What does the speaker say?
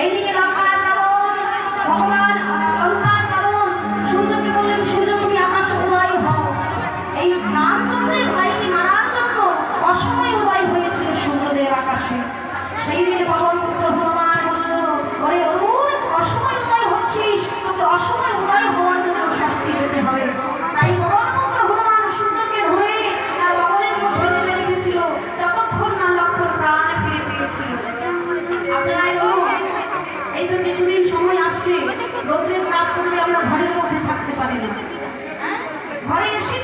এইদিকে লঙ্কার রাবণ, ভগবান লঙ্কার রাবণ সূর্যকে বললেন, সূর্য তুমি আকাশে উদয় হও। এই রামচন্দ্রের ভাইকে মারার জন্য অসময় উদয় হয়েছিল সূর্যদেব আকাশে। সেই দিন পবন পুত্র হনুমান বলল, ওরে অরুণ, অসময় উদয় হচ্ছিস, তোকে অসময় উদয় হওয়ার জন্য শাস্তি পেতে হবে। তাই পবন পুত্র হনুমান সূর্যকে ধরে তার বাবনের মধ্যে নেমে রেখেছিল যতক্ষণ না লক্ষণ প্রাণ ফিরে পেয়েছিল। আপনারা এই তো কিছুদিন সময় আসছে, রোদের তাপ করলে আমরা ঘরের মধ্যে থাকতে পারি না, ঘরে এসে